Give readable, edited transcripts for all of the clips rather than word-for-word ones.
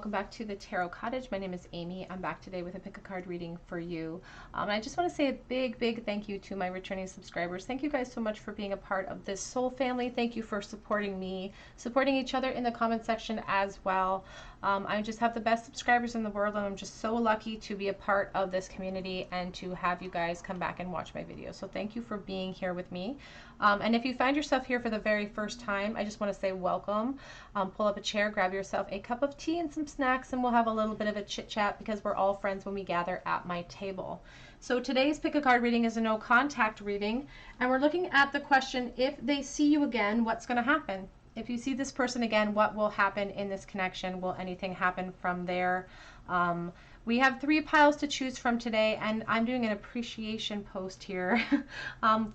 welcome back to the Tarot Cottage. My name is Amy. I'm back today with a pick a card reading for you. And I just want to say a big thank you to my returning subscribers. Thank you guys so much for being a part of this soul family. Thank you for supporting me, supporting each other in the comment section as well. I just have the best subscribers in the world, and I'm just so lucky to be a part of this community and to have you guys come back and watch my videos. So thank you for being here with me. And if you find yourself here for the very first time, I just want to say welcome. Pull up a chair, grab yourself a cup of tea and some snacks, and we'll have a little bit of a chit chat because we're all friends when we gather at my table. So today's pick a card reading is a no contact reading, and we're looking at the question, if they see you again, what's going to happen? If you see this person again, what will happen in this connection? Will anything happen from there? We have 3 piles to choose from today, and I'm doing an appreciation post here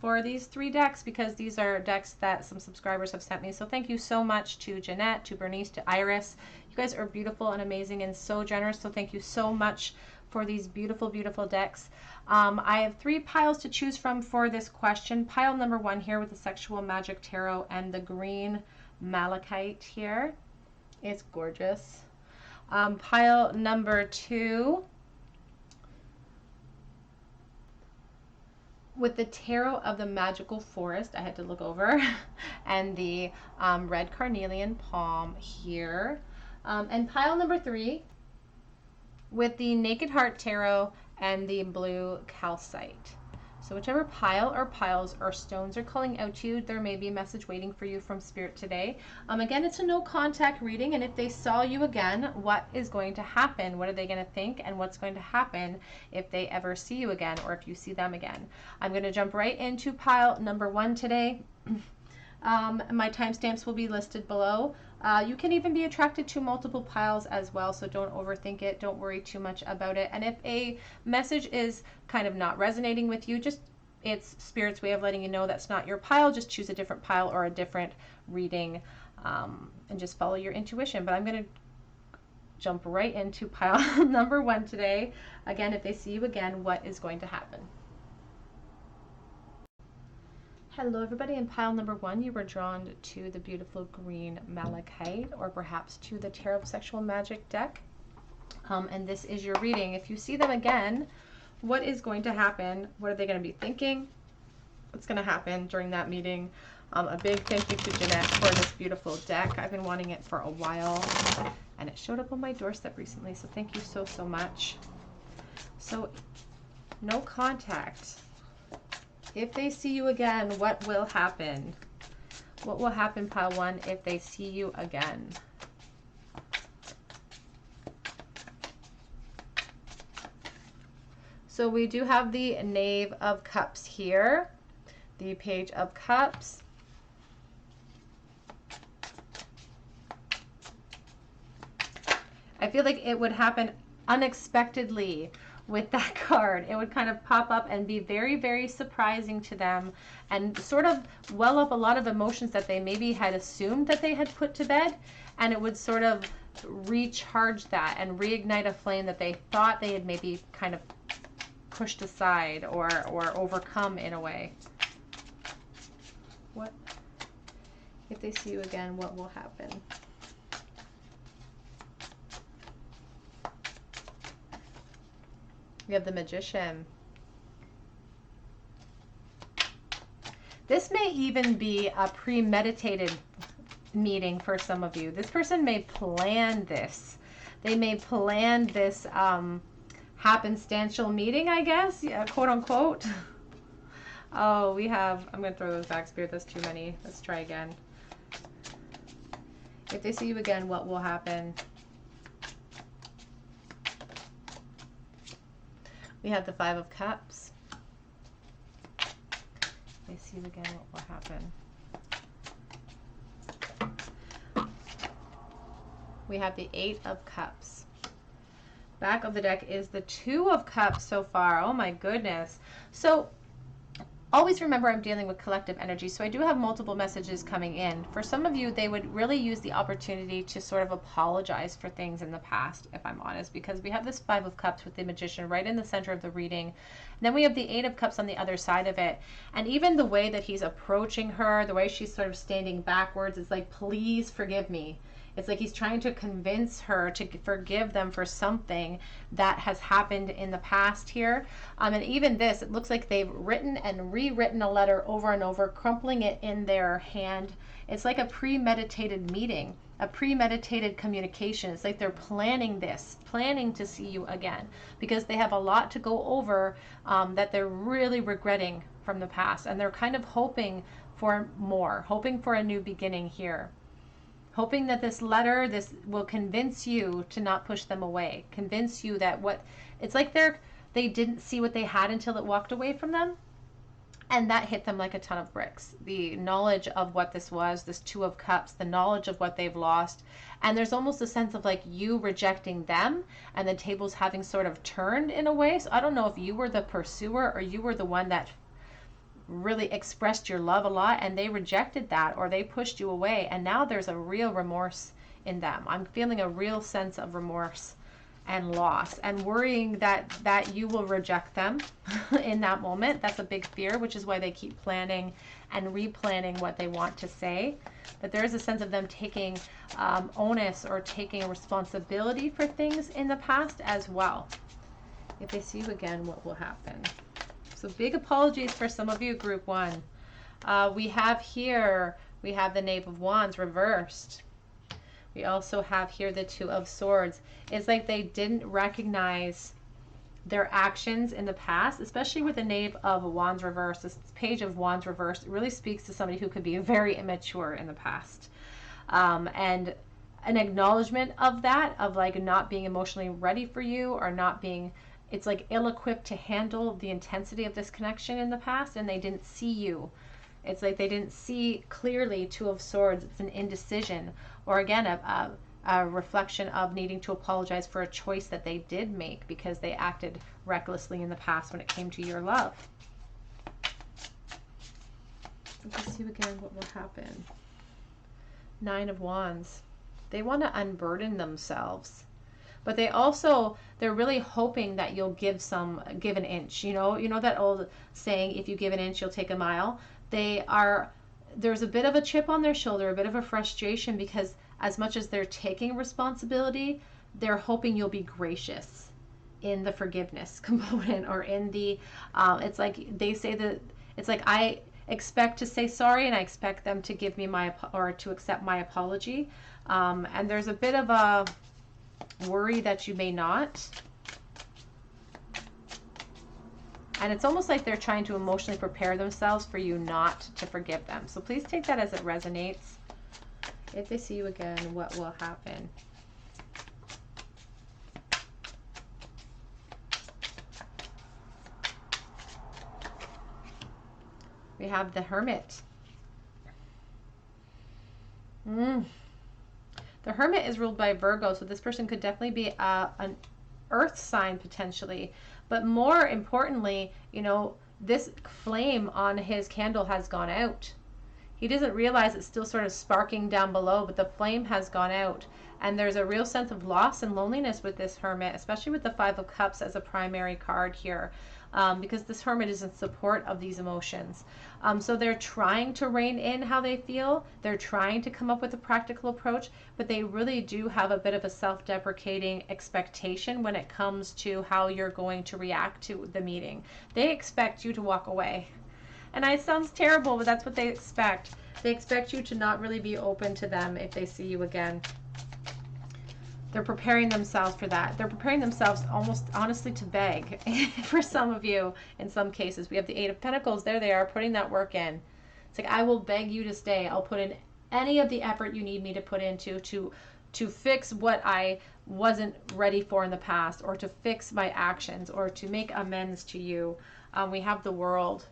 for these 3 decks because these are decks that some subscribers have sent me. So thank you so much to Jeanette, to Bernice, to Iris. You guys are beautiful and amazing and so generous. So thank you so much for these beautiful decks. I have 3 piles to choose from for this question. Pile number 1 here with the Sexual Magic Tarot and the green malachite here. It's gorgeous. Pile number 2 with the Tarot of the Magical Forest, I had to look over, and the red carnelian palm here. And pile number 3 with the Naked Heart Tarot and the blue calcite. So whichever pile or piles or stones are calling out to you, there may be a message waiting for you from Spirit today. Again, it's a no contact reading, and if they saw you again, what is going to happen? What are they going to think? And what's going to happen if they ever see you again, or if you see them again? I'm going to jump right into pile number 1 today. My timestamps will be listed below. You can even be attracted to multiple piles as well, so don't overthink it. Don't worry too much about it. And if a message is kind of not resonating with you, just it's Spirit's way of letting you know that's not your pile. Just choose a different pile or a different reading, and just follow your intuition. But I'm going to jump right into pile number 1 today. Again, if they see you again, what is going to happen? Hello everybody, in pile number 1 you were drawn to the beautiful green malachite, or perhaps to the Tarot of Sexual Magic deck, and this is your reading. If you see them again, what is going to happen? What are they going to be thinking? What's going to happen during that meeting? A big thank you to Jeanette for this beautiful deck. I've been wanting it for a while, and it showed up on my doorstep recently, so thank you so much. So no contact. If they see you again, what will happen? What will happen, pile 1, if they see you again? So we do have the Knave of Cups here, the Page of Cups, I feel like it would happen unexpectedly with that card. It would kind of pop up and be very surprising to them, and sort of well up a lot of emotions that they maybe had assumed that they had put to bed, and it would sort of recharge that and reignite a flame that they thought they had maybe kind of pushed aside or overcome in a way. What if they see you again? What will happen? We have the Magician. This may even be a premeditated meeting for some of you. This person may plan this. They may plan this happenstantial meeting, I guess, yeah, quote unquote. Oh, we have, I'm going to throw those back, Spirit. That's too many. Let's try again. If they see you again, what will happen? We have the 5 of Cups. If they see you again, what will happen? We have the 8 of Cups. Back of the deck is the 2 of Cups so far. Oh my goodness. So always remember, I'm dealing with collective energy, so I do have multiple messages coming in. For some of you, they would really use the opportunity to sort of apologize for things in the past, if I'm honest, because we have this 5 of Cups with the Magician right in the center of the reading. And then we have the 8 of Cups on the other side of it. And even the way that he's approaching her, the way she's sort of standing backwards, is like, please forgive me. It's like he's trying to convince her to forgive them for something that has happened in the past here. And even this, it looks like they've written and rewritten a letter over and over, crumpling it in their hand. It's like a premeditated meeting, a premeditated communication. It's like they're planning this, planning to see you again, because they have a lot to go over that they're really regretting from the past. And they're kind of hoping for more, hoping for a new beginning here. Hoping that this letter, this will convince you to not push them away. Convince you that it's like they didn't see what they had until it walked away from them. And that hit them like a ton of bricks. The knowledge of what this was, this Two of Cups, the knowledge of what they've lost. And there's almost a sense of like you rejecting them and the tables having sort of turned in a way. So I don't know if you were the pursuer or you were the one that really expressed your love a lot and they rejected that, or they pushed you away, and now there's a real remorse in them. I'm feeling a real sense of remorse and loss and worrying that you will reject them in that moment. That's a big fear, which is why they keep planning and replanning what they want to say. But there is a sense of them taking onus or taking responsibility for things in the past as well. If they see you again, what will happen? So big apologies for some of you, group one. We have the Knave of Wands reversed. We also have here the Two of Swords. It's like they didn't recognize their actions in the past, especially with the Knave of Wands reversed. This Page of Wands reversed, it really speaks to somebody who could be very immature in the past. And an acknowledgement of that, of like not being emotionally ready for you, or not being, it's like ill-equipped to handle the intensity of this connection in the past, and they didn't see you. It's like they didn't see clearly. Two of Swords, it's an indecision, or again, a reflection of needing to apologize for a choice that they did make because they acted recklessly in the past when it came to your love. Let's see again what will happen. Nine of Wands. They want to unburden themselves. But they're really hoping that you'll give an inch. You know that old saying, if you give an inch, you'll take a mile. There's a bit of a chip on their shoulder, a bit of a frustration, because as much as they're taking responsibility, they're hoping you'll be gracious in the forgiveness component, or in the, it's like they say that, it's like I expect to say sorry and I expect them to give me to accept my apology. And there's a bit of a worry that you may not. And it's almost like they're trying to emotionally prepare themselves for you not to forgive them. So please take that as it resonates. If they see you again, what will happen? We have the Hermit. The Hermit is ruled by Virgo, so this person could definitely be an earth sign potentially. But more importantly, this flame on his candle has gone out. He doesn't realize it's still sort of sparking down below, but the flame has gone out. And there's a real sense of loss and loneliness with this Hermit, especially with the Five of Cups as a primary card here, because this Hermit is in support of these emotions. So they're trying to rein in how they feel. They're trying to come up with a practical approach, but they really do have a bit of a self-deprecating expectation when it comes to how you're going to react to the meeting. They expect you to walk away. And it sounds terrible, but that's what they expect. They expect you to not really be open to them if they see you again. They're preparing themselves for that. They're preparing themselves almost honestly to beg for some of you in some cases. We have the Eight of Pentacles. There they are, putting that work in. It's like, I will beg you to stay. I'll put in any of the effort you need me to put into to fix what I wasn't ready for in the past, or to fix my actions, or to make amends to you. We have the World.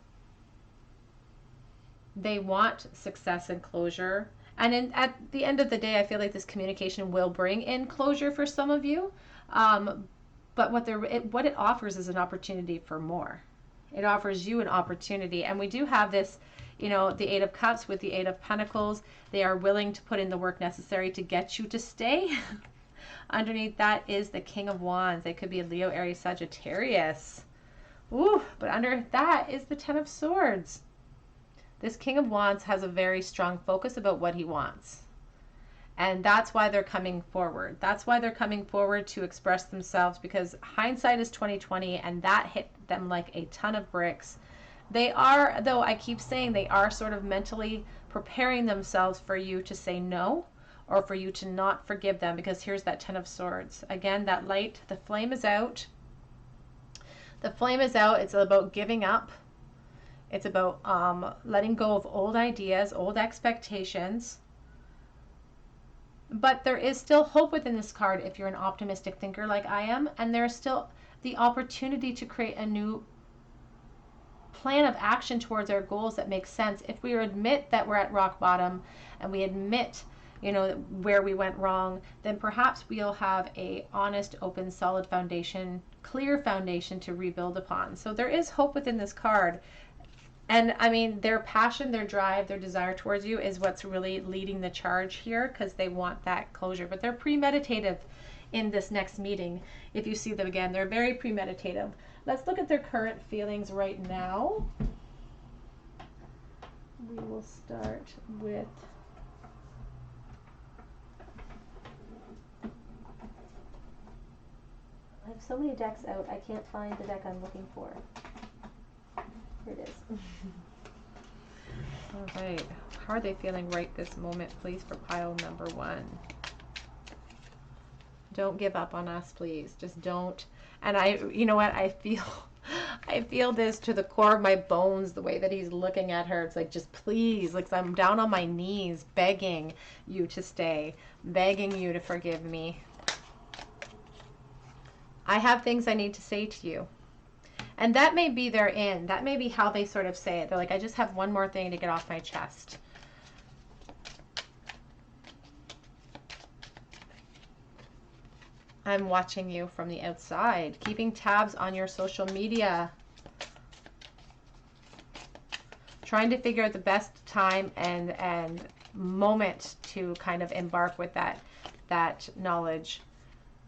They want success and closure. And at the end of the day, I feel like this communication will bring in closure for some of you. But what it offers is an opportunity for more. It offers you an opportunity. And we do have this, the Eight of Cups with the Eight of Pentacles. They are willing to put in the work necessary to get you to stay. Underneath that is the King of Wands. They could be a Leo, Aries, Sagittarius. Ooh, but under that is the Ten of Swords. This King of Wands has a very strong focus about what he wants. And that's why they're coming forward. That's why they're coming forward to express themselves, because hindsight is 2020, and that hit them like a ton of bricks. They are, though I keep saying, they are sort of mentally preparing themselves for you to say no, or for you to not forgive them, because here's that 10 of Swords. Again, that light, the flame is out. The flame is out. It's about giving up. It's about letting go of old ideas, old expectations. But there is still hope within this card if you're an optimistic thinker like I am, and there's still the opportunity to create a new plan of action towards our goals that makes sense. If we admit that we're at rock bottom and we admit, you know, where we went wrong, then perhaps we'll have a honest, open, solid foundation, clear foundation to rebuild upon. So there is hope within this card. And I mean, their passion, their drive, their desire towards you is what's really leading the charge here, because they want that closure. But they're premeditative in this next meeting. If you see them again, they're very premeditative. Let's look at their current feelings right now. We will start with I have so many decks out, I can't find the deck I'm looking for. Here it is. All right. How are they feeling right this moment, please, for pile number 1? Don't give up on us, please. Just don't. And you know what? I feel this to the core of my bones, the way that he's looking at her. It's like, just please, like I'm down on my knees begging you to stay, begging you to forgive me. I have things I need to say to you. And that may be their end. That may be how they sort of say it. They're like, I just have one more thing to get off my chest. I'm watching you from the outside, keeping tabs on your social media, trying to figure out the best time and moment to kind of embark with that knowledge.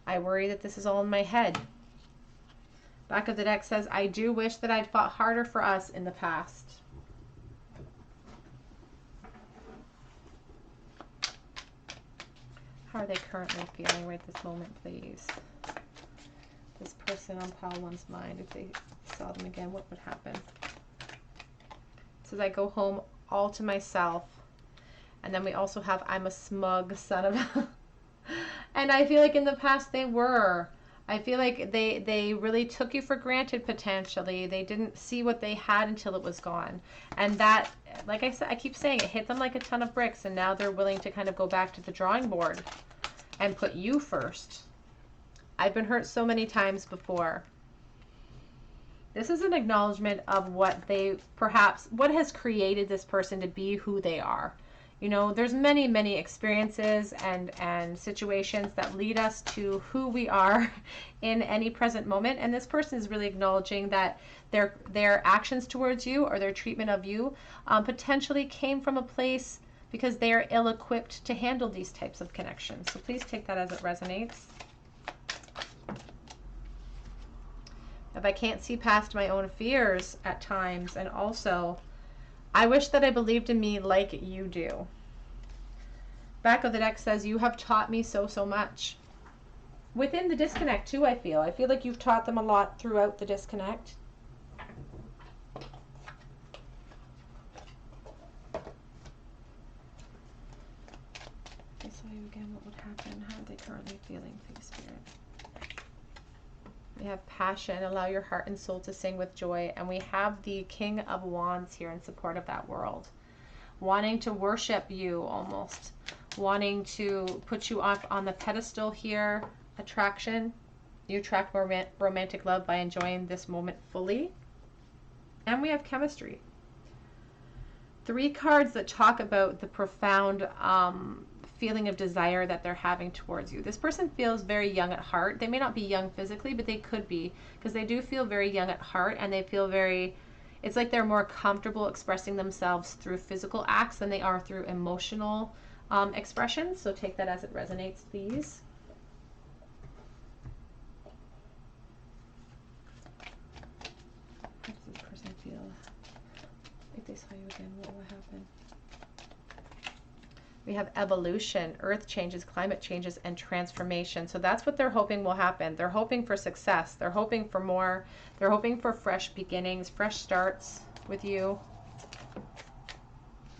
I worry that this is all in my head. Back of the deck says, I do wish that I'd fought harder for us in the past. How are they currently feeling right this moment, please? This person on pile 1's mind, if they saw them again, what would happen? It says, I go home all to myself. And then we also have, I'm a smug son of a... And I feel like in the past they were. I feel like they really took you for granted potentially. They didn't see what they had until it was gone. And that, like I said, I keep saying, it hit them like a ton of bricks. And now they're willing to kind of go back to the drawing board and put you first. I've been hurt so many times before. This is an acknowledgement of what they perhaps, what has created this person to be who they are. You know, there's many, many experiences and situations that lead us to who we are in any present moment. And this person is really acknowledging that their actions towards you or their treatment of you potentially came from a place because they are ill-equipped to handle these types of connections. So please take that as it resonates. If I can't see past my own fears at times, and also, I wish that I believed in me like you do. Back of the deck says, you have taught me so, so much. Within the disconnect too, I feel like you've taught them a lot throughout the disconnect. If I saw you again, what would happen? How are they currently feeling, please, Spirit? We have passion, allow your heart and soul to sing with joy. And we have the King of Wands here in support of that world. Wanting to worship you almost. Wanting to put you up on the pedestal here. Attraction. You attract romantic love by enjoying this moment fully. And we have chemistry. 3 cards that talk about the profound feeling of desire that they're having towards you. This person feels very young at heart. They may not be young physically, but they could be, because they do feel very young at heart, and they feel very, it's like they're more comfortable expressing themselves through physical acts than they are through emotional expressions. So take that as it resonates, please. How does this person feel? If they saw you again, what will happen? We have evolution, earth changes, climate changes, and transformation. So that's what they're hoping will happen. They're hoping for success. They're hoping for more. They're hoping for fresh beginnings, fresh starts with you.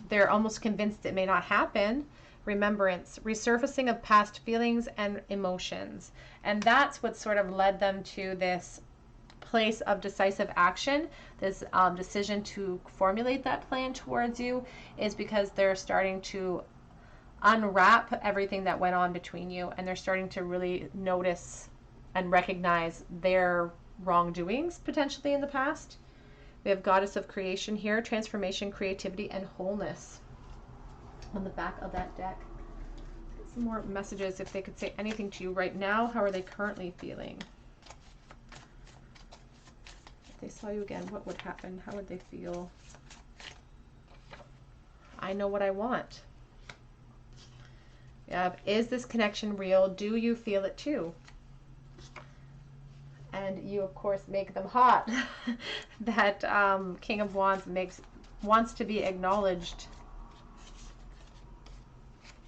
They're almost convinced it may not happen. Remembrance, resurfacing of past feelings and emotions. And that's what sort of led them to this place of decisive action, this decision to formulate that plan towards you, is because they're starting to unwrap everything that went on between you, and they're starting to really notice and recognize their wrongdoings potentially in the past. We have Goddess of Creation here, transformation, creativity, and wholeness on the back of that deck. Let's get some more messages if they could say anything to you right now. How are they currently feeling? If they saw you again, what would happen? How would they feel? I know what I want. Yeah, is this connection real? Do you feel it too? And you, of course, make them hot. That King of Wands wants to be acknowledged.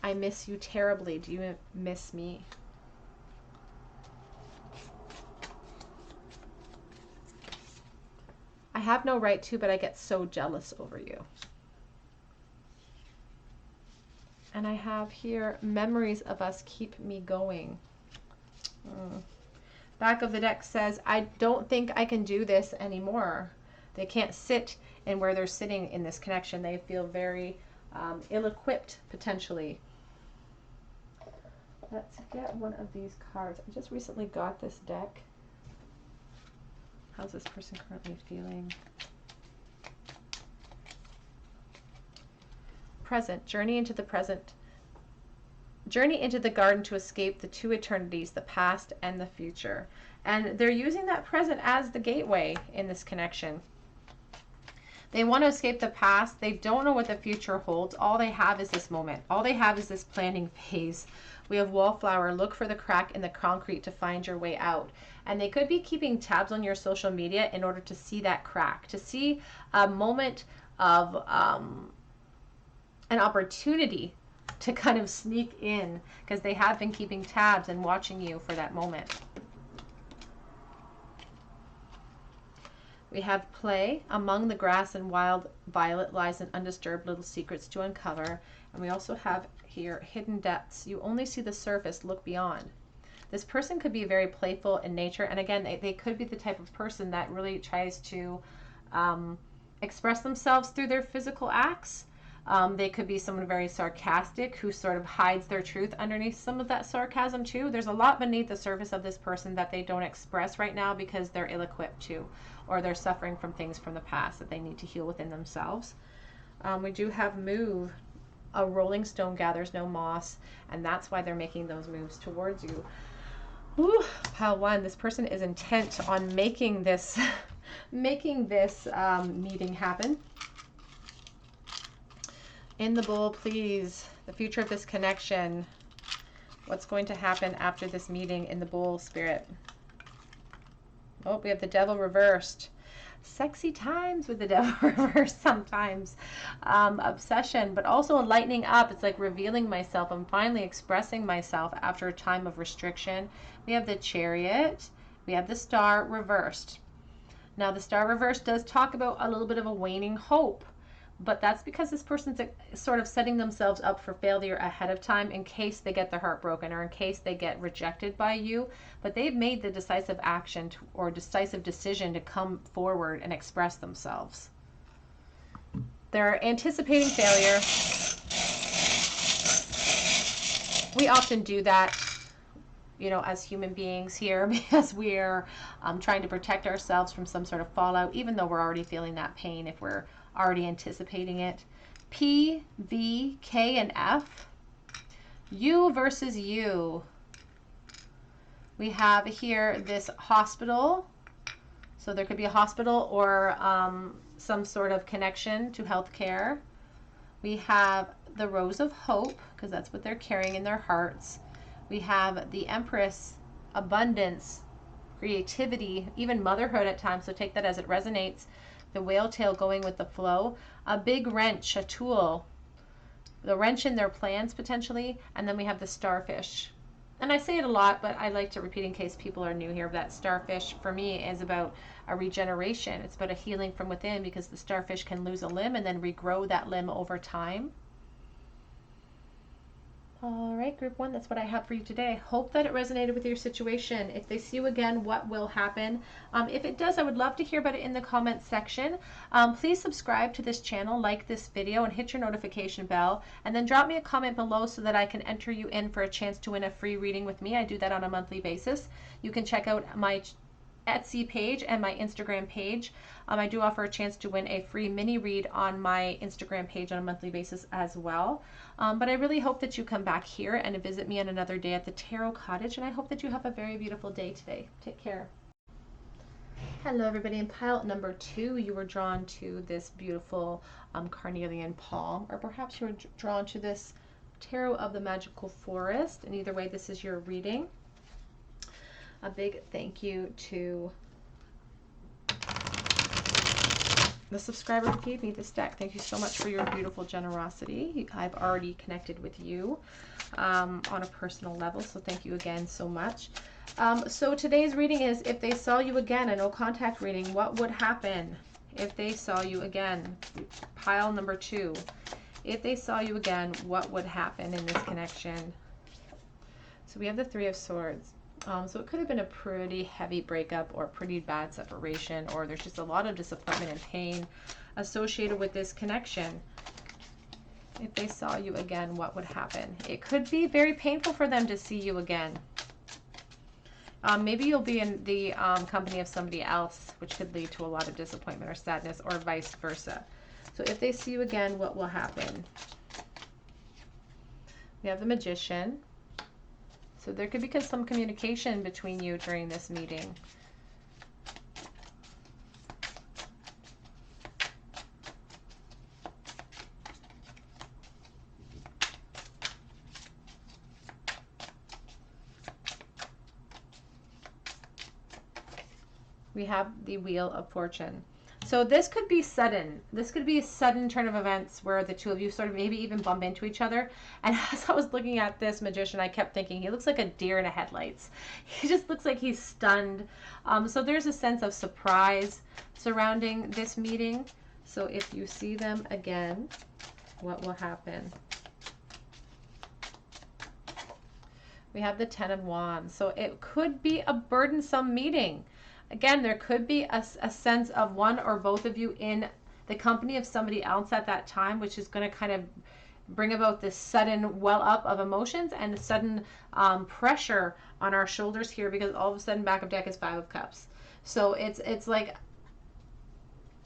I miss you terribly. Do you miss me? I have no right to, but I get so jealous over you. And I have here, memories of us keep me going. Back of the deck says, I don't think I can do this anymore. They can't sit in where they're sitting in this connection. They feel very ill-equipped, potentially. Let's get one of these cards. I just recently got this deck. How's this person currently feeling? Present, journey into the present. Journey into the garden to escape the two eternities, the past and the future. And they're using that present as the gateway in this connection. They want to escape the past. They don't know what the future holds. All they have is this moment. All they have is this planning phase. We have Wallflower. Look for the crack in the concrete to find your way out. And they could be keeping tabs on your social media in order to see that crack, to see a moment of an opportunity to kind of sneak in, because they have been keeping tabs and watching you for that moment. We have play. Among the grass and wild violet lies an undisturbed little secrets to uncover. And we also have here hidden depths. You only see the surface, look beyond. This person could be very playful in nature. And again, they could be the type of person that really tries to express themselves through their physical acts. They could be someone very sarcastic who sort of hides their truth underneath some of that sarcasm too. There's a lot beneath the surface of this person that they don't express right now because they're ill-equipped to, or they're suffering from things from the past that they need to heal within themselves. We do have move. A rolling stone gathers no moss, and that's why they're making those moves towards you. Ooh, pile one. This person is intent on making this meeting happen. In the bowl, please. The future of this connection. What's going to happen after this meeting in the bowl, Spirit? Oh, we have the devil reversed. Sexy times with the devil reversed sometimes. Obsession, but also lightening up. It's like revealing myself. I'm finally expressing myself after a time of restriction. We have the Chariot. We have the Star reversed. Now, the Star reversed does talk about a little bit of a waning hope. But that's because this person's sort of setting themselves up for failure ahead of time in case they get their heart broken or in case they get rejected by you. But they've made the decisive action or decisive decision to come forward and express themselves. They're anticipating failure. We often do that, you know, as human beings here because we're trying to protect ourselves from some sort of fallout, even though we're already feeling that pain if we're already anticipating it. P, V, K, and F. You versus you. We have here this hospital. So there could be a hospital or some sort of connection to healthcare. We have the Rose of Hope, because that's what they're carrying in their hearts. We have the Empress, abundance, creativity, even motherhood at times, so take that as it resonates. The whale tail going with the flow. A big wrench, a tool. the wrench in their plans potentially. And then we have the starfish. And I say it a lot, but I like to repeat in case people are new here. That starfish for me is about a regeneration. It's about a healing from within, because the starfish can lose a limb and then regrow that limb over time. All right, group 1, that's what I have for you today. Hope that it resonated with your situation. If they see you again, what will happen? If it does, I would love to hear about it in the comments section. Please subscribe to this channel, like this video, and hit your notification bell. And then drop me a comment below so that I can enter you in for a chance to win a free reading with me. I do that on a monthly basis. You can check out my Etsy page and my Instagram page. I do offer a chance to win a free mini read on my Instagram page on a monthly basis as well. But I really hope that you come back here and visit me on another day at the Tarot Cottage, and I hope that you have a very beautiful day today. Take care. Hello everybody. In pile number 2, you were drawn to this beautiful carnelian palm, or perhaps you were drawn to this Tarot of the Magical Forest, and either way this is your reading. A big thank you to the subscriber who gave me this deck. Thank you so much for your beautiful generosity. I've already connected with you on a personal level, so thank you again so much. So today's reading is, if they saw you again, a no contact reading, what would happen if they saw you again? Pile number 2. If they saw you again, what would happen in this connection? So we have the 3 of Swords. So it could have been a pretty heavy breakup or pretty bad separation, or there's just a lot of disappointment and pain associated with this connection. If they saw you again, what would happen? It could be very painful for them to see you again. Maybe you'll be in the company of somebody else, which could lead to a lot of disappointment or sadness, or vice versa. So if they see you again, what will happen? We have the Magician. So there could be some communication between you during this meeting. We have the Wheel of Fortune. So this could be sudden. This could be a sudden turn of events where the two of you sort of maybe even bump into each other. And as I was looking at this Magician, I kept thinking he looks like a deer in the headlights. He just looks like he's stunned. So there's a sense of surprise surrounding this meeting. So if you see them again, what will happen? We have the 10 of Wands. So it could be a burdensome meeting. Again, there could be a sense of one or both of you in the company of somebody else at that time, which is going to kind of bring about this sudden well up of emotions and sudden pressure on our shoulders here, because all of a sudden back of deck is 5 of Cups. So it's like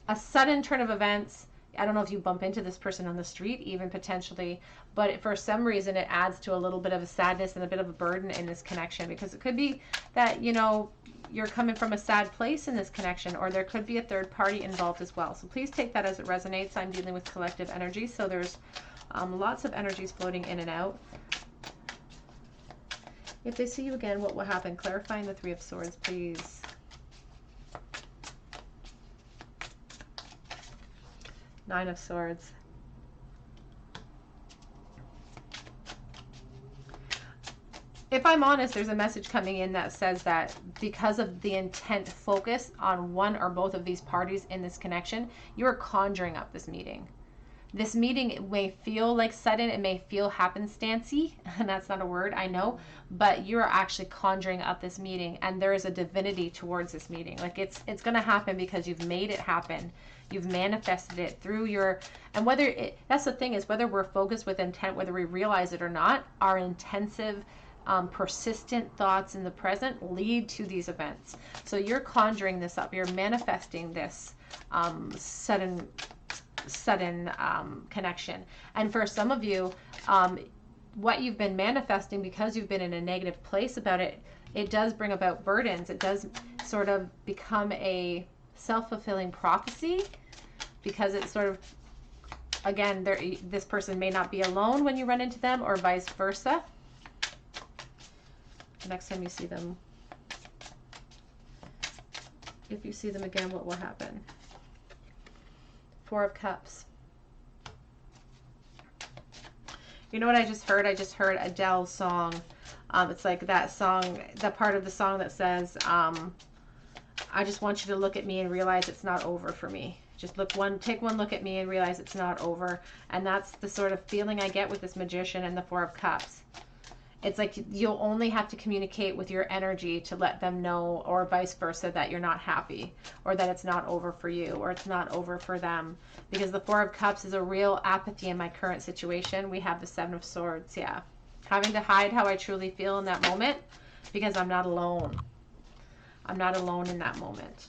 a sudden turn of events. I don't know if you bump into this person on the street even potentially, but for some reason it adds to a little bit of a sadness and a bit of a burden in this connection, because it could be that, you know, you're coming from a sad place in this connection, or there could be a third party involved as well. So please take that as it resonates. I'm dealing with collective energy, so there's lots of energies floating in and out. If they see you again, what will happen? Clarifying the 3 of Swords, please. Nine of Swords. If I'm honest, there's a message coming in that says that because of the intent focus on one or both of these parties in this connection, you're conjuring up this meeting. This meeting may feel like sudden, it may feel happenstancey, and that's not a word, I know, but you're actually conjuring up this meeting, and there is a divinity towards this meeting. Like it's going to happen because you've made it happen. You've manifested it through your, and whether it, that's the thing is, whether we're focused with intent, whether we realize it or not, our intensive persistent thoughts in the present lead to these events. So you're conjuring this up, you're manifesting this sudden connection. And for some of you, what you've been manifesting, because you've been in a negative place about it, it does bring about burdens. It does sort of become a self-fulfilling prophecy, because it's sort of, again, this person may not be alone when you run into them, or vice versa. Next time you see them, if you see them again, what will happen? 4 of Cups. You know what I just heard? I just heard Adele's song. It's like that song, the part of the song that says, I just want you to look at me and realize it's not over for me. Just take one look at me and realize it's not over. And that's the sort of feeling I get with this Magician and the Four of Cups. It's like you'll only have to communicate with your energy to let them know, or vice versa, that you're not happy, or that it's not over for you, or it's not over for them. Because the Four of Cups is a real apathy in my current situation. We have the Seven of Swords, yeah. Having to hide how I truly feel in that moment, because I'm not alone. I'm not alone in that moment.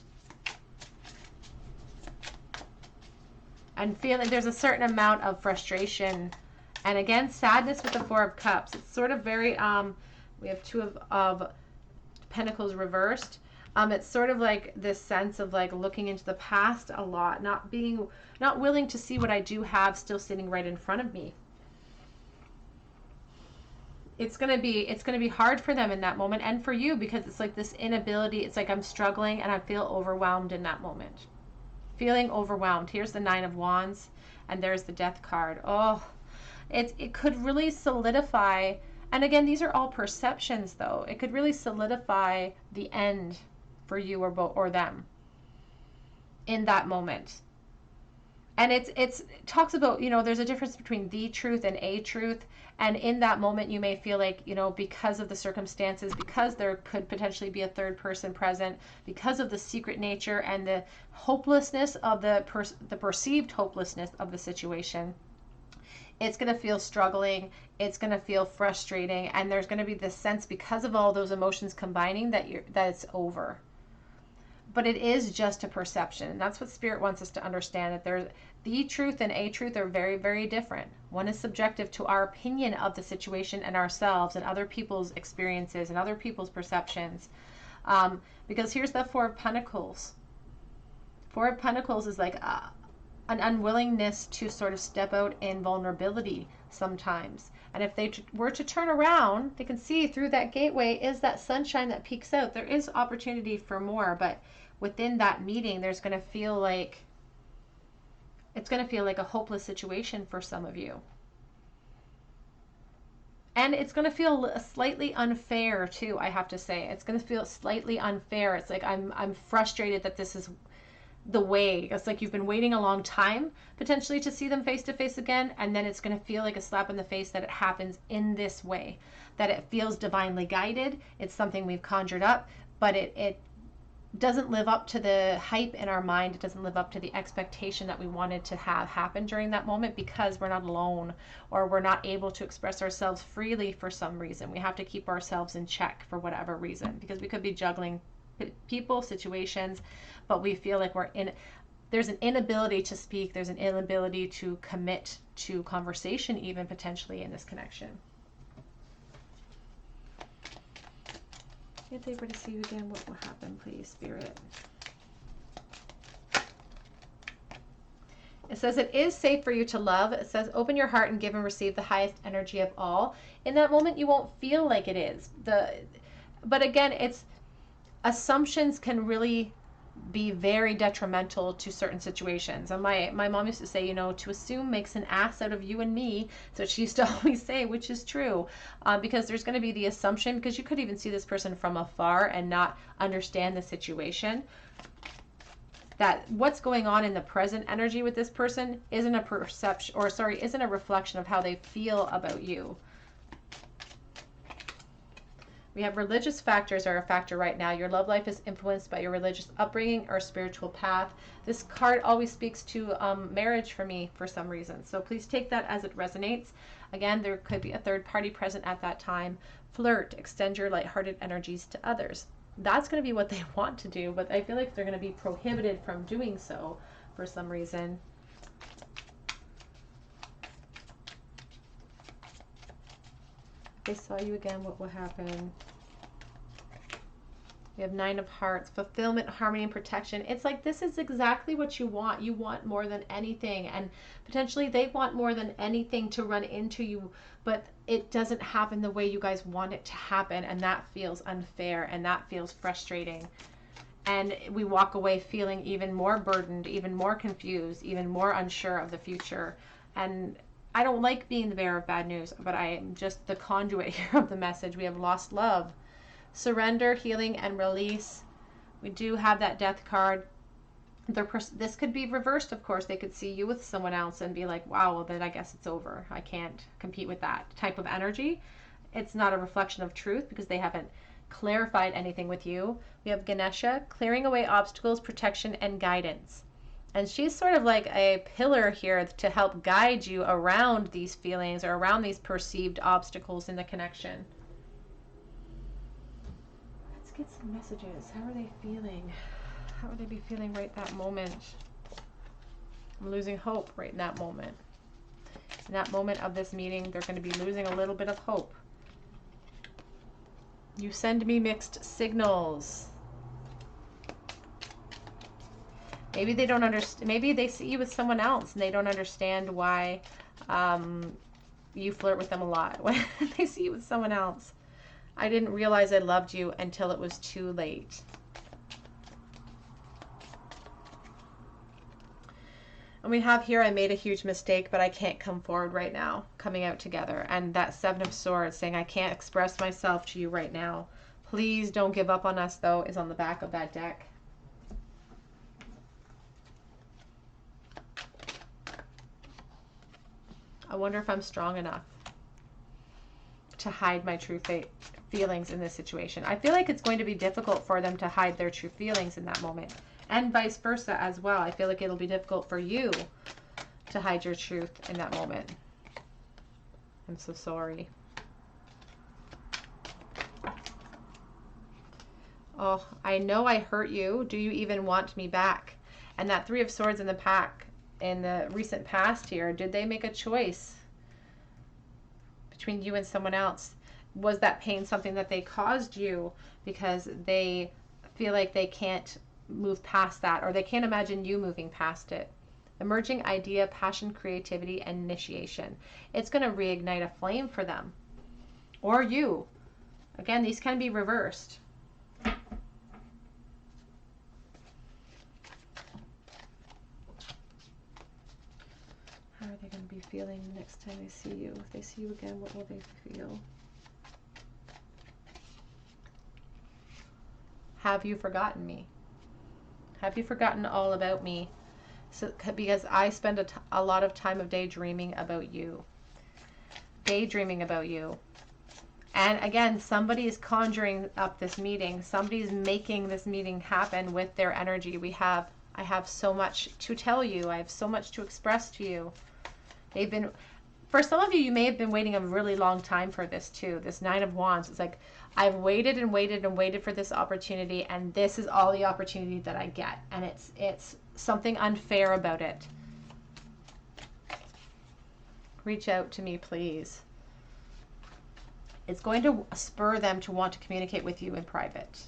And feeling there's a certain amount of frustration. And again, sadness with the Four of Cups. It's sort of very, we have Two of Pentacles reversed. It's sort of like this sense of like looking into the past a lot, not willing to see what I do have still sitting right in front of me. It's gonna be hard for them in that moment, and for you, because it's like this inability. It's like I'm struggling and I feel overwhelmed in that moment. Feeling overwhelmed. Here's the Nine of Wands, and there's the Death card. Oh. It could really solidify, and again, these are all perceptions though. It could really solidify the end for you or them in that moment. And it talks about, you know, there's a difference between the truth and a truth. And in that moment, you may feel like, you know, because of the circumstances, because there could potentially be a third person present, because of the secret nature and the hopelessness of the perceived hopelessness of the situation, it's going to feel struggling, it's going to feel frustrating, and there's going to be this sense, because of all those emotions combining, that it's over. But it is just a perception, and that's what Spirit wants us to understand, that there's the truth and a truth are very, very different. One is subjective to our opinion of the situation and ourselves and other people's experiences and other people's perceptions. Because here's the Four of Pentacles. Four of Pentacles is like an unwillingness to sort of step out in vulnerability sometimes. And if they were to turn around, they can see through that gateway is that sunshine that peeks out. There is opportunity for more, but within that meeting, there's going to feel like, it's going to feel like a hopeless situation for some of you. And it's going to feel slightly unfair too, I have to say. It's going to feel slightly unfair. It's like I'm frustrated that this is the way. It's like you've been waiting a long time potentially to see them face to face again, and then it's going to feel like a slap in the face that it happens in this way, that it feels divinely guided. It's something we've conjured up, but it doesn't live up to the hype in our mind. It doesn't live up to the expectation that we wanted to have happen during that moment, because we're not alone, or we're not able to express ourselves freely for some reason. We have to keep ourselves in check for whatever reason, because we could be juggling people, situations, but we feel like there's an inability to speak, there's an inability to commit to conversation even potentially in this connection. If they were to see you again, what will happen, please, Spirit? It says it is safe for you to love. It says open your heart and give and receive the highest energy of all. In that moment, you won't feel like it is. But again, it's assumptions can really be very detrimental to certain situations. And my mom used to say, you know, to assume makes an ass out of you and me. So she used to always say, which is true, because there's going to be the assumption, because you could even see this person from afar and not understand the situation, that what's going on in the present energy with this person isn't a perception, or sorry, isn't a reflection of how they feel about you. We have religious factors are a factor right now. Your love life is influenced by your religious upbringing or spiritual path. This card always speaks to marriage for me for some reason. So please take that as it resonates. Again, there could be a third party present at that time. Flirt, extend your lighthearted energies to others. That's going to be what they want to do, but I feel like they're going to be prohibited from doing so for some reason. If they saw you again, what will happen? We have Nine of Hearts, fulfillment, harmony, and protection. It's like this is exactly what you want. You want more than anything, and potentially they want more than anything to run into you, but it doesn't happen the way you guys want it to happen, and that feels unfair, and that feels frustrating. And we walk away feeling even more burdened, even more confused, even more unsure of the future. And I don't like being the bearer of bad news, but I am just the conduit here of the message. We have lost love, surrender, healing, and release. We do have that death card. This could be reversed, of course. They could see you with someone else and be like, wow, well, then I guess it's over. I can't compete with that type of energy. It's not a reflection of truth because they haven't clarified anything with you. We have Ganesha, clearing away obstacles, protection, and guidance. And she's sort of like a pillar here to help guide you around these feelings or around these perceived obstacles in the connection. Let's get some messages. How are they feeling? How would they be feeling right that moment? I'm losing hope right in that moment. In that moment of this meeting, they're going to be losing a little bit of hope. You send me mixed signals. Maybe they don't understand. Maybe they see you with someone else and they don't understand why you flirt with them a lot when they see you with someone else. I didn't realize I loved you until it was too late. And we have here, I made a huge mistake, but I can't come forward right now, coming out together. And that Seven of Swords saying, I can't express myself to you right now. Please don't give up on us, though, is on the back of that deck. I wonder if I'm strong enough to hide my true feelings in this situation. I feel like it's going to be difficult for them to hide their true feelings in that moment. And vice versa as well. I feel like it'll be difficult for you to hide your truth in that moment. I'm so sorry. Oh, I know I hurt you. Do you even want me back? And that Three of Swords in the pack, in the recent past here, did they make a choice between you and someone else? Was that pain something that they caused you because they feel like they can't move past that, or they can't imagine you moving past it? Emerging idea, passion, creativity, and initiation. It's going to reignite a flame for them. Or you. Again, these can be reversed. How are they going to be feeling the next time they see you? If they see you again, what will they feel? Have you forgotten me? Have you forgotten all about me? So, because I spend a lot of time of daydreaming about you. Daydreaming about you. And again, somebody is conjuring up this meeting. Somebody is making this meeting happen with their energy. I have so much to tell you. I have so much to express to you. For some of you, you may have been waiting a really long time for this too. This Nine of Wands. It's like, I've waited and waited and waited for this opportunity, and this is all the opportunity that I get. And it's something unfair about it. Reach out to me, please. It's going to spur them to want to communicate with you in private.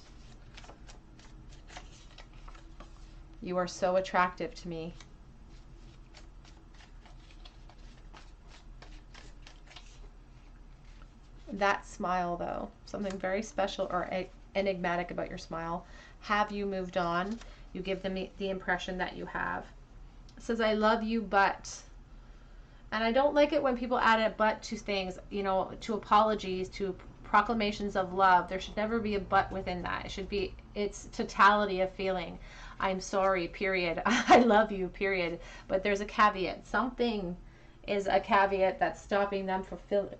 You are so attractive to me. That smile, though, something very special or enigmatic about your smile. Have you moved on? You give them the impression that you have. It says, I love you, but... And I don't like it when people add a but to things, you know, to apologies, to proclamations of love. There should never be a but within that. It should be its totality of feeling. I'm sorry, period. I love you, period. But there's a caveat. Something is a caveat that's stopping them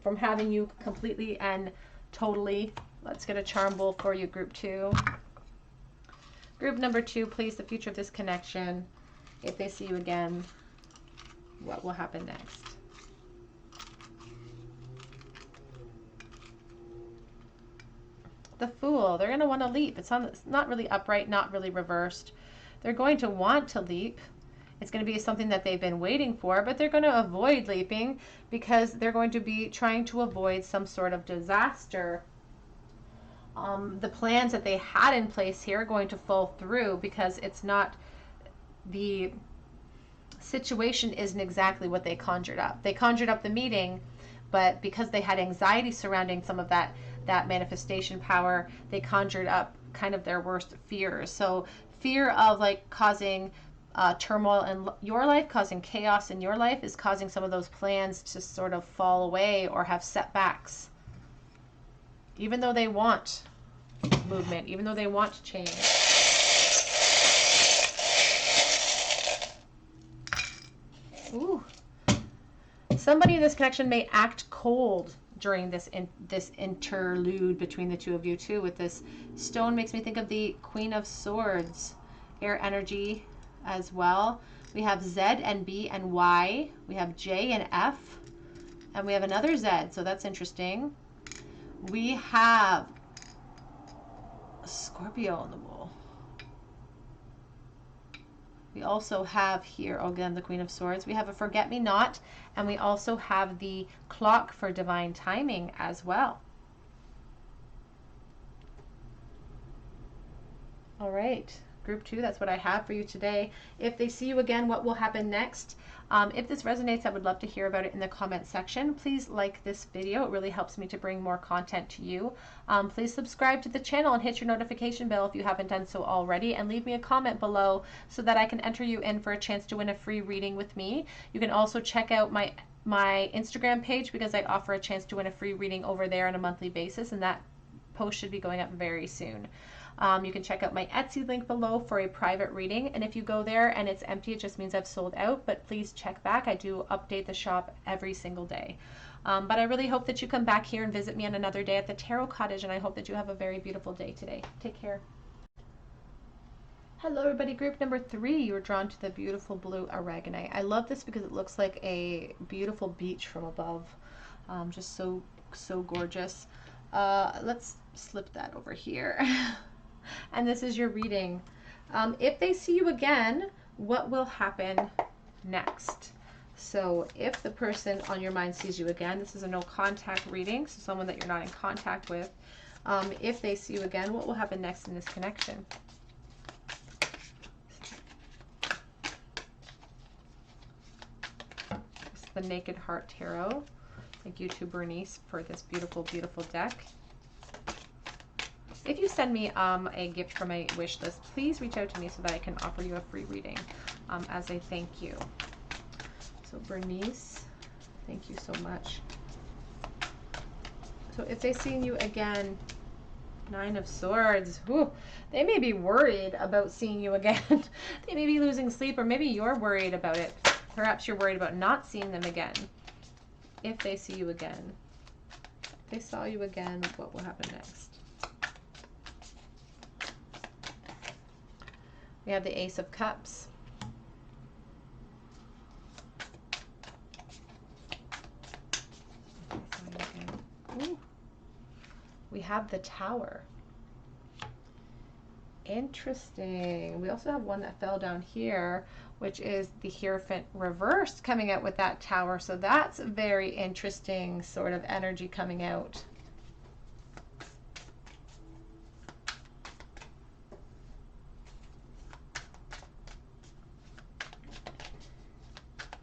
from having you completely and totally. Let's get a charm bowl for you, group 2. Group number 2, please, the future of this connection. If they see you again, what will happen next? The Fool. They're going to want to leap. It's not really upright, not really reversed. They're going to want to leap. It's going to be something that they've been waiting for, but they're going to avoid leaping because they're going to be trying to avoid some sort of disaster. The plans that they had in place here are going to fall through because it's not, the situation isn't exactly what they conjured up. They conjured up the meeting, but because they had anxiety surrounding some of that manifestation power, they conjured up kind of their worst fears. So fear of like causing turmoil in your life, causing chaos in your life, is causing some of those plans to sort of fall away or have setbacks. Even though they want movement, even though they want change. Ooh. Somebody in this connection may act cold during this interlude between the two of you too. With this stone, makes me think of the Queen of Swords, air energy as well. We have Z and B and Y. We have J and F, and we have another Z. So that's interesting. We have Scorpio on the wall. We also have here, again, the Queen of Swords. We have a Forget-Me-Not, and we also have the clock for divine timing as well. All right, group 2, that's what I have for you today. If they see you again, what will happen next? If this resonates, I would love to hear about it in the comment section. Please like this video. It really helps me to bring more content to you. Please subscribe to the channel and hit your notification bell if you haven't done so already, and leave me a comment below so that I can enter you in for a chance to win a free reading with me. You can also check out my Instagram page, because I offer a chance to win a free reading over there on a monthly basis, and that post should be going up very soon. You can check out my Etsy link below for a private reading, and if you go there and it's empty, it just means I've sold out, but please check back. I do update the shop every single day. But I really hope that you come back here and visit me on another day at the Tarot Cottage, and I hope that you have a very beautiful day today. Take care. Hello everybody, group number 3, you were drawn to the beautiful blue aragonite. I love this because it looks like a beautiful beach from above. Just so gorgeous. Let's slip that over here. And this is your reading. If they see you again, what will happen next? So if the person on your mind sees you again, this is a no contact reading, so someone that you're not in contact with. If they see you again, what will happen next in this connection? This is the Naked Heart Tarot. Thank you to Bernice for this beautiful, beautiful deck. If you send me a gift from my wish list, please reach out to me so that I can offer you a free reading as a thank you. So Bernice, thank you so much. So if they see you again, 9 of Swords, whew, they may be worried about seeing you again. They may be losing sleep, or maybe you're worried about it. Perhaps you're worried about not seeing them again. If they see you again, if they saw you again, what will happen next? We have the Ace of Cups. Ooh. We have the Tower. Interesting. We also have one that fell down here, which is the Hierophant reversed, coming out with that Tower. So that's a very interesting sort of energy coming out.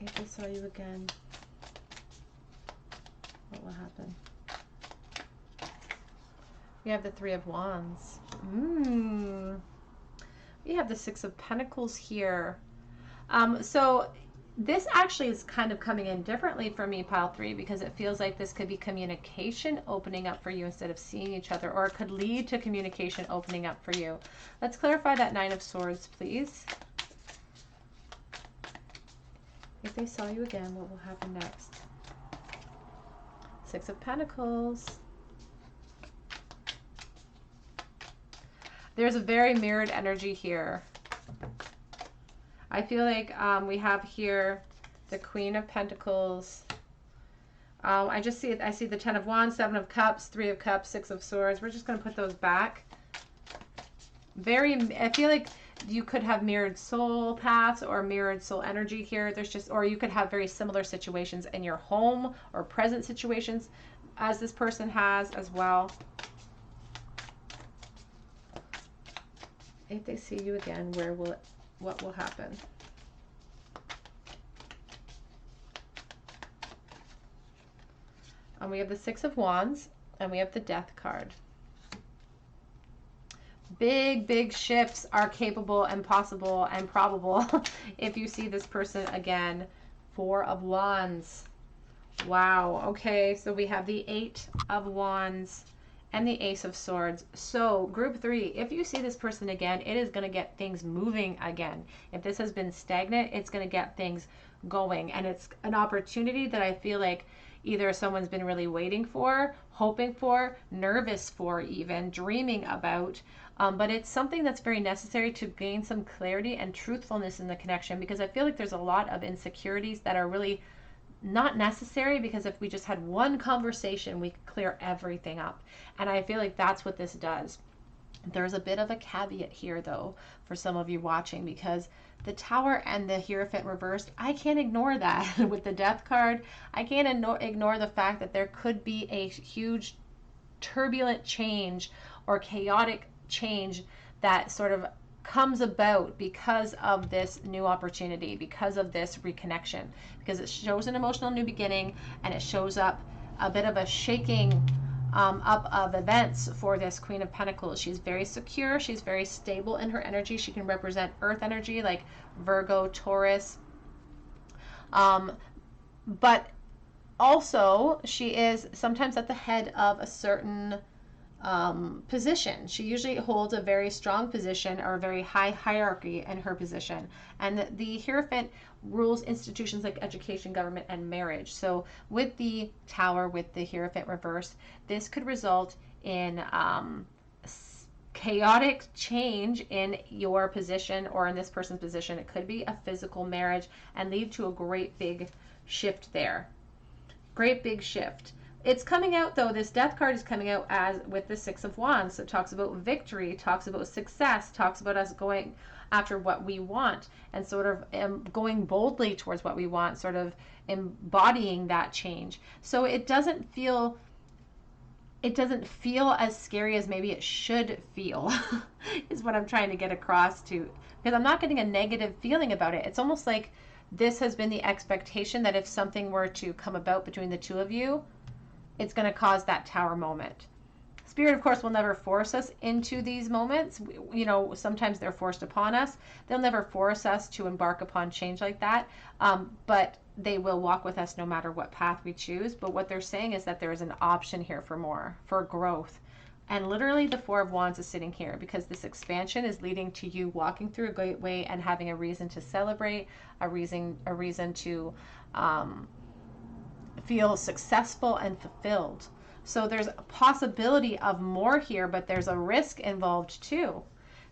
If I saw you again, what will happen? We have the 3 of Wands. We have the 6 of Pentacles here. So this actually is kind of coming in differently for me, pile 3, because it feels like this could be communication opening up for you instead of seeing each other, or it could lead to communication opening up for you. Let's clarify that 9 of Swords, please. If they saw you again, what will happen next? 6 of Pentacles. There's a very mirrored energy here. I feel like we have here the Queen of Pentacles. I see the 10 of Wands, 7 of Cups, 3 of Cups, 6 of Swords. We're just going to put those back. I feel like you could have mirrored soul paths or mirrored soul energy here. Or you could have very similar situations in your home or present situations as this person has as well. If they see you again, what will happen? And we have the 6 of Wands, and we have the Death card. Big, big shifts are capable and possible and probable if you see this person again. Four of Wands. Wow. Okay, so we have the Eight of Wands and the Ace of Swords. So group 3, if you see this person again, it is going to get things moving again. If this has been stagnant, it's going to get things going. And it's an opportunity that I feel like either someone's been really waiting for, hoping for, nervous for, even dreaming about. But it's something that's very necessary to gain some clarity and truthfulness in the connection, because I feel like there's a lot of insecurities that are really not necessary, because if we just had one conversation, we could clear everything up. And I feel like that's what this does. There's a bit of a caveat here, though, for some of you watching, because the Tower and the Hierophant reversed, I can't ignore that. With the Death card, I can't ignore the fact that there could be a huge turbulent change or chaotic change that sort of comes about because of this new opportunity, because of this reconnection, because it shows an emotional new beginning, and it shows up a bit of a shaking up of events for this Queen of Pentacles. She's very secure. She's very stable in her energy. She can represent earth energy like Virgo, Taurus. But also she is sometimes at the head of a certain position. She usually holds a very strong position or a very high hierarchy in her position. And the Hierophant rules institutions like education, government, and marriage. So with the Tower, with the Hierophant reverse, this could result in chaotic change in your position or in this person's position. It could be a physical marriage and lead to a great big shift there. Great big shift. It's coming out, though, this Death card is coming out as with the Six of Wands. So it talks about victory, talks about success, talks about us going after what we want and sort of going boldly towards what we want, sort of embodying that change. So it doesn't feel as scary as maybe it should feel is what I'm trying to get across to, because I'm not getting a negative feeling about it. It's almost like this has been the expectation that if something were to come about between the two of you, it's going to cause that Tower moment. Spirit, of course, will never force us into these moments. You know, sometimes they're forced upon us. They'll never force us to embark upon change like that, but they will walk with us no matter what path we choose. But what they're saying is that there is an option here for more, for growth. And literally the Four of Wands is sitting here because this expansion is leading to you walking through a great way and having a reason to celebrate, a reason to feel successful and fulfilled. So there's a possibility of more here, but there's a risk involved too.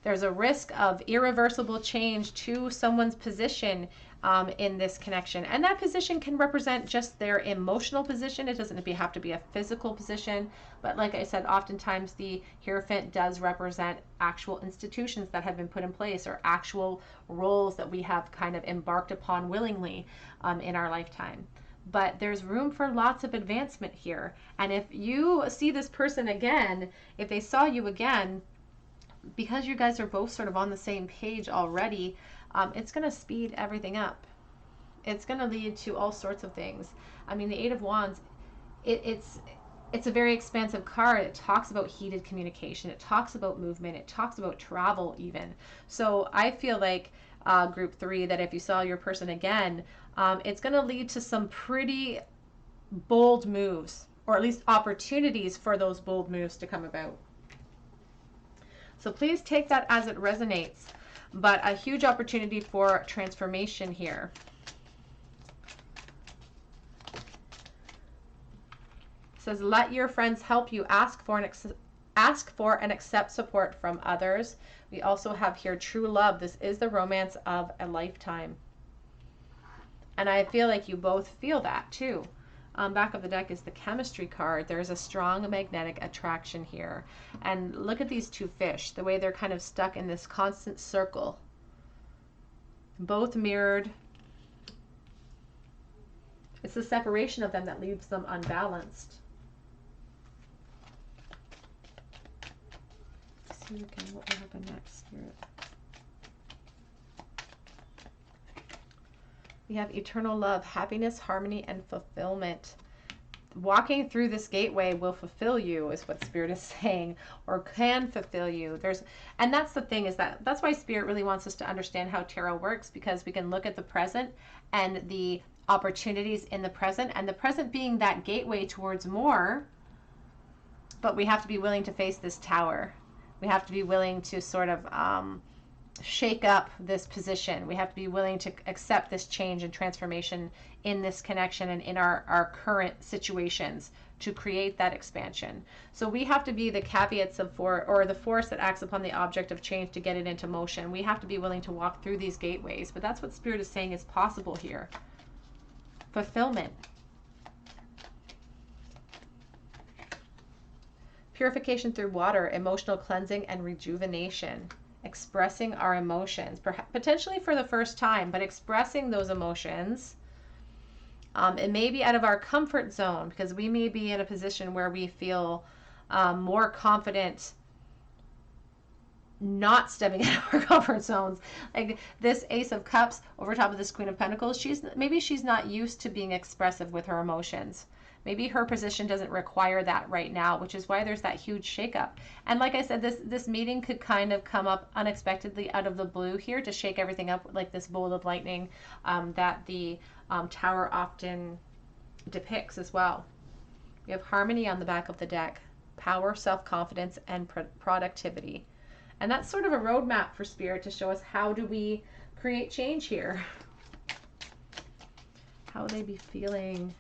There's a risk of irreversible change to someone's position in this connection. And that position can represent just their emotional position. It doesn't have to be a physical position. But like I said, oftentimes the Hierophant does represent actual institutions that have been put in place or actual roles that we have kind of embarked upon willingly in our lifetime. But there's room for lots of advancement here. And if you see this person again, if they saw you again, because you guys are both sort of on the same page already, it's going to speed everything up. It's going to lead to all sorts of things. I mean, the Eight of Wands, it's a very expansive card. It talks about heated communication. It talks about movement. It talks about travel even. So I feel like group 3, that if you saw your person again, it's going to lead to some pretty bold moves, or at least opportunities for those bold moves to come about. So please take that as it resonates, but a huge opportunity for transformation here. It says, let your friends help you. Ask for and accept support from others. We also have here true love. This is the romance of a lifetime. And I feel like you both feel that too. Back of the deck is the chemistry card. There's a strong magnetic attraction here. And look at these two fish, the way they're kind of stuck in this constant circle. Both mirrored. It's the separation of them that leaves them unbalanced. Let's see again what will happen next, Spirit. We have eternal love, happiness, harmony, and fulfillment. walking through this gateway will fulfill you, is what Spirit is saying, or can fulfill you. And that's the thing, is that's why Spirit really wants us to understand how tarot works, because we can look at the present and the opportunities in the present, and the present being that gateway towards more. But we have to be willing to face this tower. We have to be willing to sort of shake up this position. We have to be willing to accept this change and transformation in this connection and in our current situations to create that expansion. So we have to be the caveats of the force that acts upon the object of change to get it into motion. We have to be willing to walk through these gateways. But that's what Spirit is saying is possible here. Fulfillment. Purification through water, emotional cleansing and rejuvenation. Expressing our emotions, potentially for the first time, but expressing those emotions. It may be out of our comfort zone, because we may be in a position where we feel more confident not stepping out of our comfort zones. Like this Ace of Cups over top of this Queen of Pentacles, maybe she's not used to being expressive with her emotions. Maybe her position doesn't require that right now, which is why there's that huge shakeup. And like I said, this meeting could kind of come up unexpectedly out of the blue here to shake everything up, like this bolt of lightning that the Tower often depicts as well. We have harmony on the back of the deck, power, self-confidence, and productivity. And that's sort of a roadmap for Spirit to show us, how do we create change here? How will they be feeling?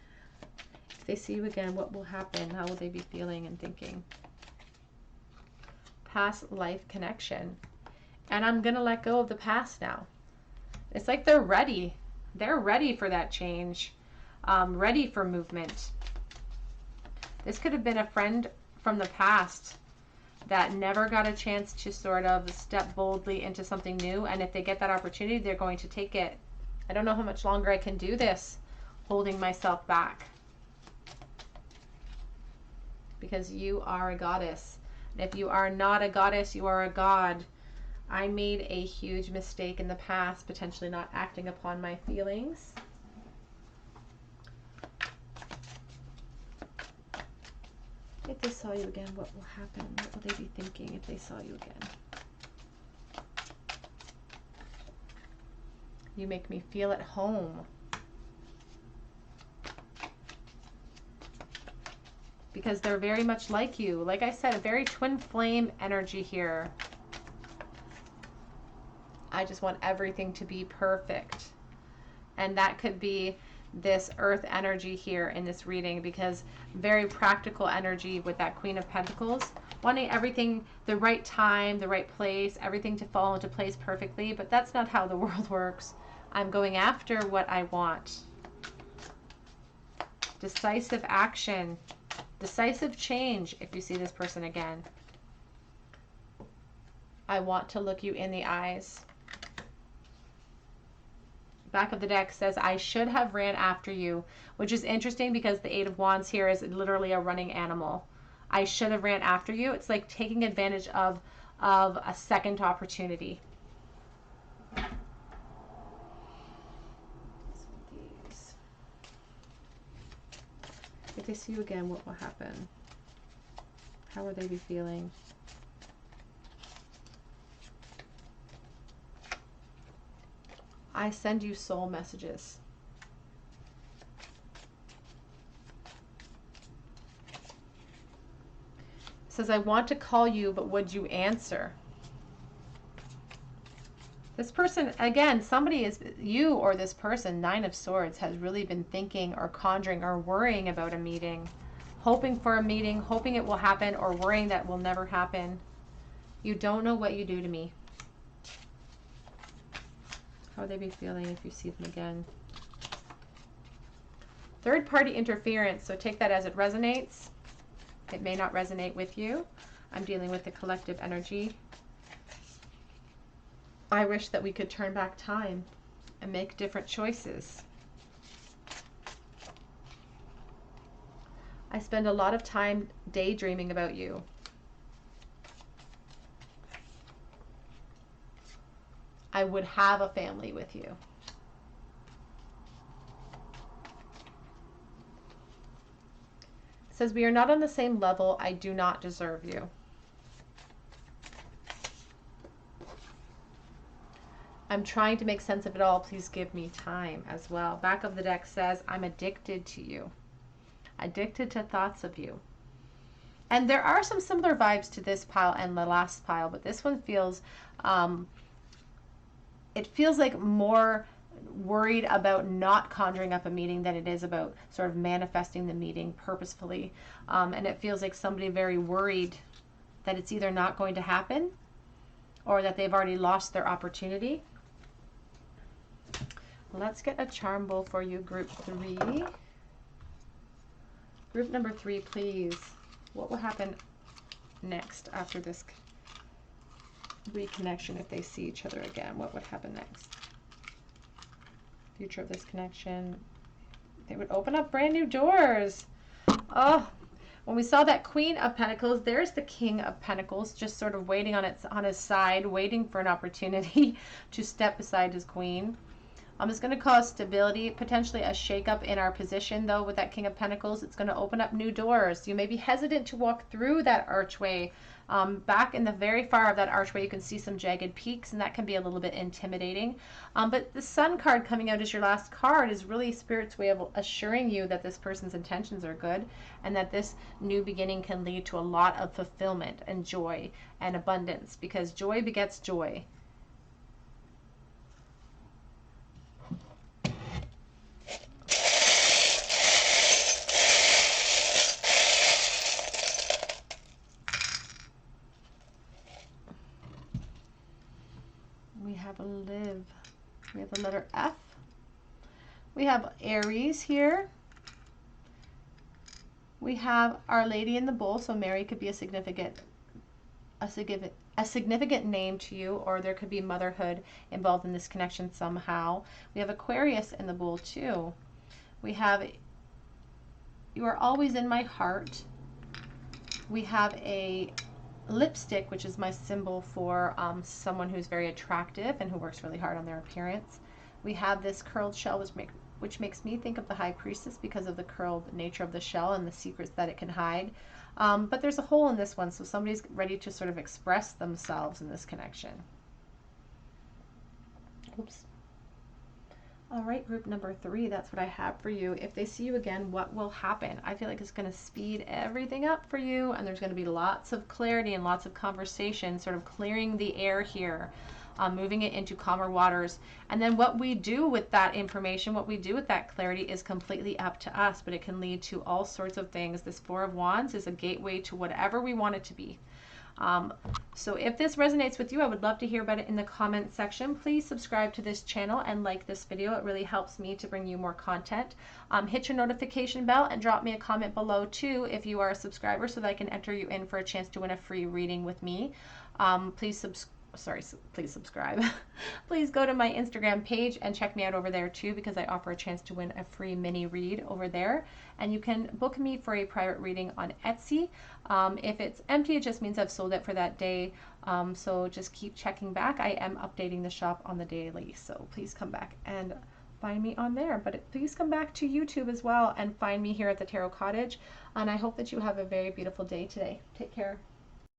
If they see you again, what will happen? How will they be feeling and thinking? Past life connection. And I'm going to let go of the past now. It's like they're ready. They're ready for that change. Ready for movement. This could have been a friend from the past that never got a chance to sort of step boldly into something new. And if they get that opportunity, they're going to take it. I don't know how much longer I can do this, holding myself back. Because you are a goddess. And if you are not a goddess, you are a god. I made a huge mistake in the past, potentially not acting upon my feelings. If they saw you again, what will happen? What will they be thinking if they saw you again? You make me feel at home. Because they're very much like you. Like I said, a very twin flame energy here. I just want everything to be perfect. And that could be this earth energy here in this reading, because very practical energy with that Queen of Pentacles. Wanting everything, the right time, the right place, everything to fall into place perfectly. But that's not how the world works. I'm going after what I want. Decisive action. Decisive change if you see this person again. I want to look you in the eyes. Back of the deck says, I should have ran after you, which is interesting because the Eight of Wands here is literally a running animal. I should have ran after you. It's like taking advantage of a second opportunity. If they see you again, what will happen? How will they be feeling? I send you soul messages. It says, I want to call you, but would you answer? This person, again, somebody is, you or this person, Nine of Swords, has really been thinking or conjuring or worrying about a meeting, hoping for a meeting, hoping it will happen, or worrying that will never happen. You don't know what you do to me. How would they be feeling if you see them again? Third party interference, so take that as it resonates. It may not resonate with you. I'm dealing with the collective energy. I wish that we could turn back time and make different choices. I spend a lot of time daydreaming about you. I would have a family with you. says, we are not on the same level. I do not deserve you. I'm trying to make sense of it all. Please give me time as well. Back of the deck says, I'm addicted to you. Addicted to thoughts of you. And there are some similar vibes to this pile and the last pile, but this one feels, it feels like more worried about not conjuring up a meeting than it is about sort of manifesting the meeting purposefully. And it feels like somebody very worried that it's either not going to happen or that they've already lost their opportunity. Let's get a charm bowl for you, group 3. Group number 3, please. What will happen next after this reconnection if they see each other again? What would happen next? Future of this connection. They would open up brand new doors. Oh, when we saw that Queen of Pentacles, there's the King of Pentacles just sort of waiting on his side, waiting for an opportunity to step beside his queen. It's going to cause stability, potentially a shakeup in our position, though, with that King of Pentacles. It's going to open up new doors. You may be hesitant to walk through that archway. Back in the very far of that archway, you can see some jagged peaks, and that can be a little bit intimidating. But the Sun card coming out as your last card is really Spirit's way of assuring you that this person's intentions are good and that this new beginning can lead to a lot of fulfillment and joy and abundance, because joy begets joy. We have a live. We have the letter F. We have Aries here. We have Our Lady in the Bowl, so Mary could be a significant name to you, or there could be motherhood involved in this connection somehow. We have Aquarius in the Bowl too. We have You Are Always in My Heart. We have a lipstick, which is my symbol for someone who's very attractive and who works really hard on their appearance. We have this curled shell, which makes me think of the High Priestess because of the curled nature of the shell and the secrets that it can hide. But there's a hole in this one, so somebody's ready to sort of express themselves in this connection. Oops. All right, group number 3, that's what I have for you. If they see you again, what will happen? I feel like it's going to speed everything up for you, and there's going to be lots of clarity and lots of conversation, sort of clearing the air here, moving it into calmer waters. And then what we do with that information, what we do with that clarity is completely up to us, but it can lead to all sorts of things. This Four of Wands is a gateway to whatever we want it to be. So if this resonates with you, I would love to hear about it in the comment section. Please subscribe to this channel and like this video. It really helps me to bring you more content. Hit your notification bell and drop me a comment below too if you are a subscriber, so that I can enter you in for a chance to win a free reading with me. Please subscribe. Please go to my Instagram page and check me out over there too, because I offer a chance to win a free mini read over there. And you can book me for a private reading on Etsy. If it's empty, it just means I've sold it for that day. So just keep checking back. I am updating the shop on the daily, so please come back and find me on there. But please come back to YouTube as well and find me here at the Tarot Cottage. And I hope that you have a very beautiful day today. Take care.